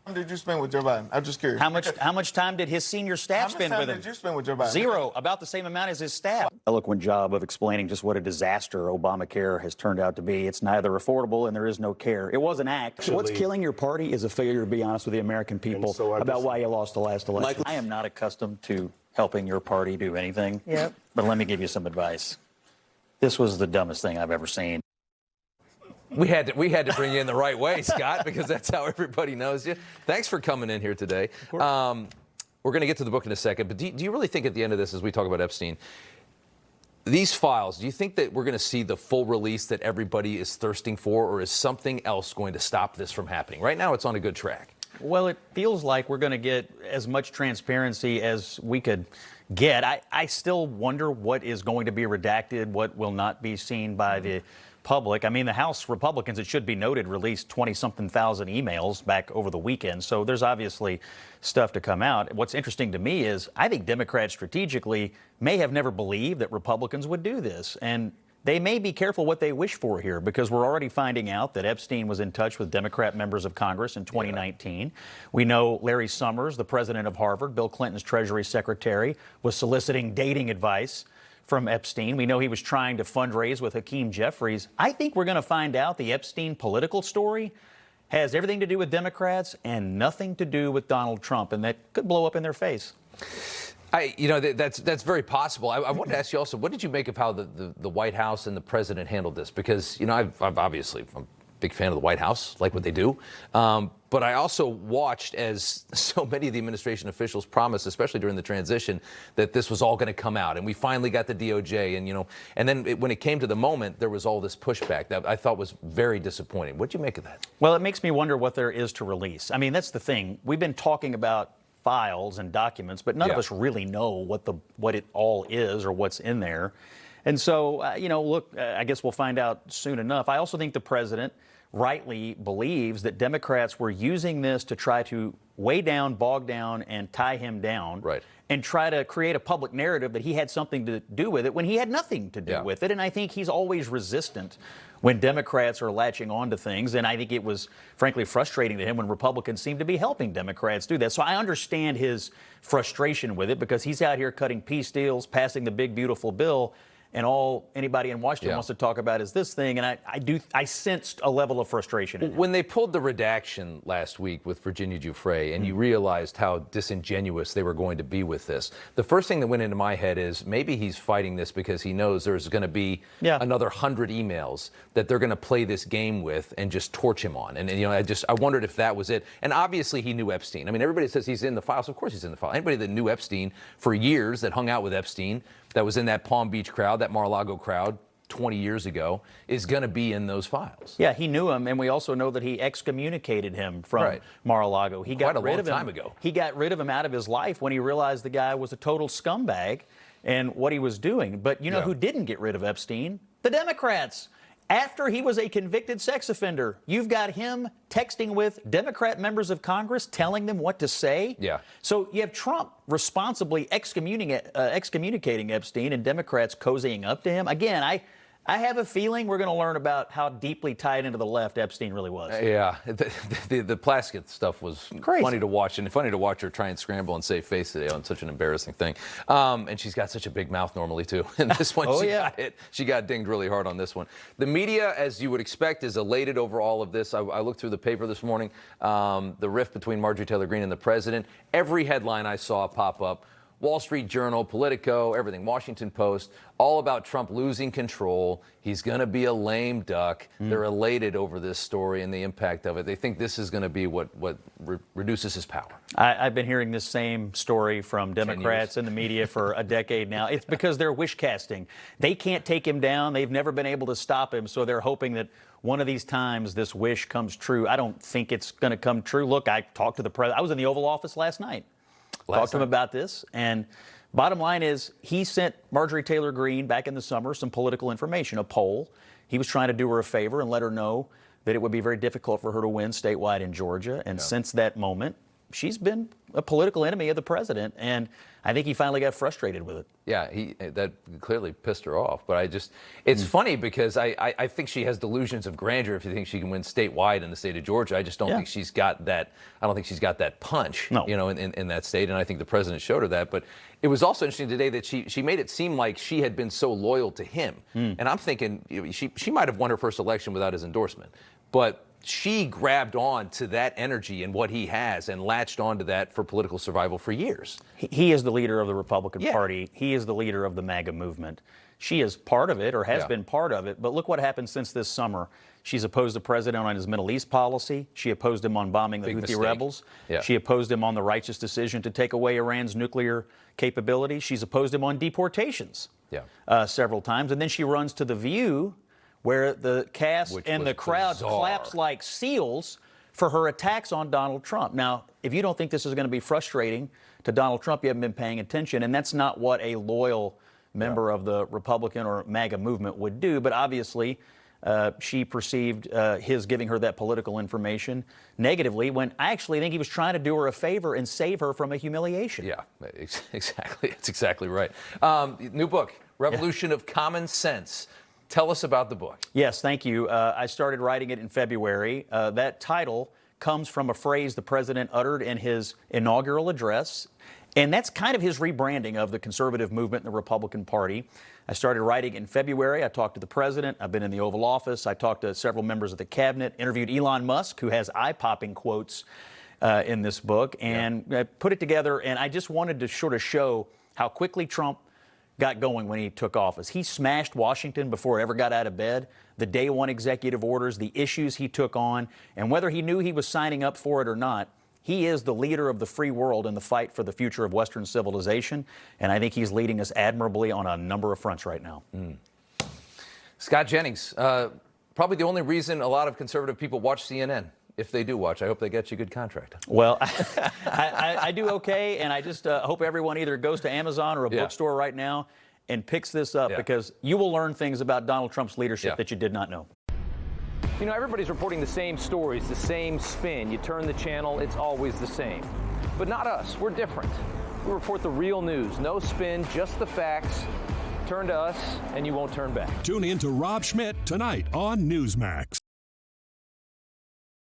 time did you spend with Joe Biden? I'm just curious. How much time did his senior staff spend with him? How much time did you spend with Joe Biden? Zero, about the same amount as his staff. Eloquent job of explaining just what a disaster Obamacare has turned out to be. It's neither affordable and there is no care. It was an act. Actually, what's killing your party is a failure to be honest with the American people about why you lost the last election. I am not accustomed to helping your party do anything. Yep. But let me give you some advice. This was the dumbest thing I've ever seen. We had to bring you in the right way, Scott, because that's how everybody knows you. Thanks for coming in here today. We're going to get to the book in a second, but do you really think at the end of this, as we talk about Epstein, these files, do you think that we're going to see the full release that everybody is thirsting for, or is something else going to stop this from happening? Right now, it's on a good track. Well, it feels like we're going to get as much transparency as we could get. I still wonder what is going to be redacted, what will not be seen by the public. I mean, the House Republicans, it should be noted, released 20-something thousand emails back over the weekend. So there's obviously stuff to come out. What's interesting to me is I think Democrats strategically may have never believed that Republicans would do this. And they may be careful what they wish for here, because we're already finding out that Epstein was in touch with Democrat members of Congress in 2019. We know Larry Summers, the president of Harvard, Bill Clinton's Treasury Secretary, was soliciting dating advice from Epstein. We know he was trying to fundraise with Hakeem Jeffries. I think we're going to find out the Epstein political story has everything to do with Democrats and nothing to do with Donald Trump, and that could blow up in their face. That's very possible. I wanted to ask you also, what did you make of how the White House and the president handled this? Because, I've obviously, I'm a big fan of the White House, like what they do. But I also watched as so many of the administration officials promised, especially during the transition, that this was all going to come out. And we finally got the DOJ. And then when it came to the moment, there was all this pushback that I thought was very disappointing. What did you make of that? Well, it makes me wonder what there is to release. I mean, that's the thing. We've been talking about files and documents, but none of us really know what it all is or what's in there. And so, look, I guess we'll find out soon enough. I also think the president rightly believes that Democrats were using this to try to weigh down, bog down, and tie him down. Right. And try to create a public narrative that he had something to do with it when he had nothing to do with it. And I think he's always resistant when Democrats are latching on to things. And I think it was, frankly, frustrating to him when Republicans seem to be helping Democrats do that. So I understand his frustration with it, because he's out here cutting peace deals, passing the big, beautiful bill, and all anybody in Washington wants to talk about is this thing. And I sensed a level of frustration in him. When they pulled the redaction last week with Virginia Giuffre, and you realized how disingenuous they were going to be with this, the first thing that went into my head is maybe he's fighting this because he knows there's going to be another 100 emails that they're going to play this game with and just torch him on. And I wondered if that was it. And obviously he knew Epstein. I mean, everybody says he's in the files. Of course he's in the file. Anybody that knew Epstein for years, that hung out with Epstein, that was in that Palm Beach crowd, that Mar-a-Lago crowd 20 years ago, is going to be in those files. Yeah, he knew him, and we also know that he excommunicated him from Mar-a-Lago. He got rid of him. Time ago. He got rid of him out of his life when he realized the guy was a total scumbag and what he was doing. But you know who didn't get rid of Epstein? The Democrats. After he was a convicted sex offender, you've got him texting with Democrat members of Congress, telling them what to say. Yeah. So you have Trump responsibly excommunicating Epstein and Democrats cozying up to him. Again, I have a feeling we're going to learn about how deeply tied into the left Epstein really was. Yeah, the Plaskett stuff was funny to watch, and funny to watch her try and scramble and save face today on such an embarrassing thing. And she's got such a big mouth normally, too. And this one, she got dinged really hard on this one. The media, as you would expect, is elated over all of this. I looked through the paper this morning, the rift between Marjorie Taylor Greene and the president. Every headline I saw pop up, Wall Street Journal, Politico, everything, Washington Post, all about Trump losing control. He's going to be a lame duck. They're elated over this story and the impact of it. They think this is going to be what reduces his power. I've been hearing this same story from Democrats in the media for a decade now. It's because they're wish casting. They can't take him down. They've never been able to stop him, so they're hoping that one of these times this wish comes true. I don't think it's going to come true. Look, I talked to the president. I was in the Oval Office last night. Talked to him about this, and bottom line is he sent Marjorie Taylor Greene back in the summer some political information, a poll. He was trying to do her a favor and let her know that it would be very difficult for her to win statewide in Georgia. And since that moment, she's been a political enemy of the president, and I think he finally got frustrated with it. Yeah, that clearly pissed her off. But it's funny because I think she has delusions of grandeur if you think she can win statewide in the state of Georgia. I just don't think she's got that. I don't think she's got that punch, in that state. And I think the president showed her that. But it was also interesting today that she made it seem like she had been so loyal to him. And I'm thinking she might have won her first election without his endorsement, but she grabbed on to that energy and what he has and latched onto that for political survival for years. He is the leader of the Republican Party. He is the leader of the MAGA movement. She is part of it, or has been part of it. But look what happened since this summer. She's opposed the president on his Middle East policy. She opposed him on bombing the Houthi rebels. She opposed him on the righteous decision to take away Iran's nuclear capability. She's opposed him on deportations several times. And then she runs to The View, where the cast and the crowd claps like seals for her attacks on Donald Trump. Now, if you don't think this is going to be frustrating to Donald Trump, you haven't been paying attention, and that's not what a loyal member of the Republican or MAGA movement would do. But obviously, she perceived his giving her that political information negatively, when I actually think he was trying to do her a favor and save her from a humiliation. Yeah, exactly. That's exactly right. New book, Revolution of Common Sense. Tell us about the book. Yes, thank you. I started writing it in February. That title comes from a phrase the president uttered in his inaugural address, and that's kind of his rebranding of the conservative movement in the Republican Party. I started writing in February. I talked to the president. I've been in the Oval Office. I talked to several members of the cabinet, interviewed Elon Musk, who has eye-popping quotes in this book, and I put it together, and I just wanted to sort of show how quickly Trump got going when he took office. He smashed Washington before it ever got out of bed. The day one executive orders, the issues he took on, and whether he knew he was signing up for it or not, he is the leader of the free world in the fight for the future of Western civilization, and I think he's leading us admirably on a number of fronts right now. Scott Jennings, probably the only reason a lot of conservative people watch CNN. If they do watch, I hope they get you a good contract. Well, I do okay, and I just hope everyone either goes to Amazon or a bookstore right now and picks this up, because you will learn things about Donald Trump's leadership that you did not know. You know, everybody's reporting the same stories, the same spin. You turn the channel, it's always the same. But not us. We're different. We report the real news. No spin, just the facts. Turn to us, and you won't turn back. Tune in to Rob Schmitt tonight on Newsmax.